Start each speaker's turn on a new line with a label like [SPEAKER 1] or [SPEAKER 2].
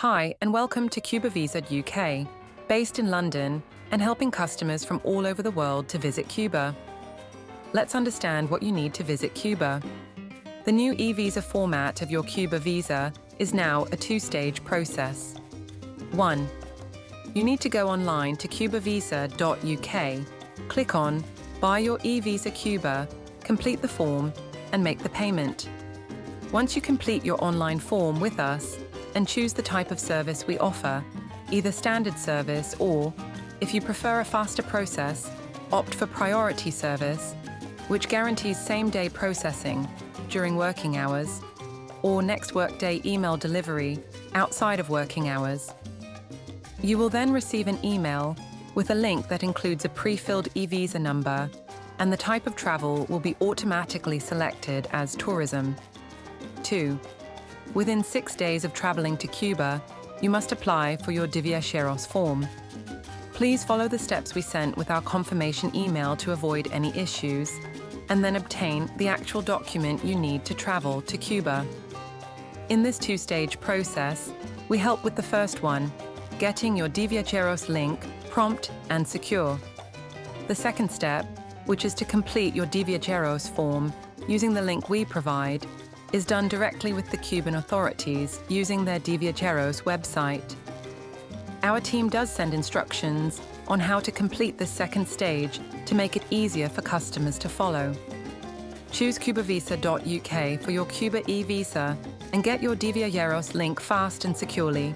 [SPEAKER 1] Hi, and welcome to Cuba Visa UK, based in London and helping customers from all over the world to visit Cuba. Let's understand what you need to visit Cuba. The new e-visa format of your Cuba Visa is now a two-stage process. 1. You need to go online to cubavisa.uk, click on Buy your e-visa Cuba, complete the form, and make the payment. Once you complete your online form with us, and choose the type of service we offer, either standard service or, if you prefer a faster process, opt for priority service, which guarantees same-day processing during working hours, or next workday email delivery outside of working hours. You will then receive an email with a link that includes a pre-filled e-visa number, and the type of travel will be automatically selected as tourism. 2. Within 6 days of traveling to Cuba, you must apply for your Viajeros form. Please follow the steps we sent with our confirmation email to avoid any issues, and then obtain the actual document you need to travel to Cuba. In this two-stage process, we help with the first one, getting your Viajeros link prompt and secure. The second step, which is to complete your Viajeros form using the link we provide, is done directly with the Cuban authorities using their Viajeros website. Our team does send instructions on how to complete this second stage to make it easier for customers to follow. Choose cubavisa.uk for your Cuba e-visa and get your Viajeros link fast and securely.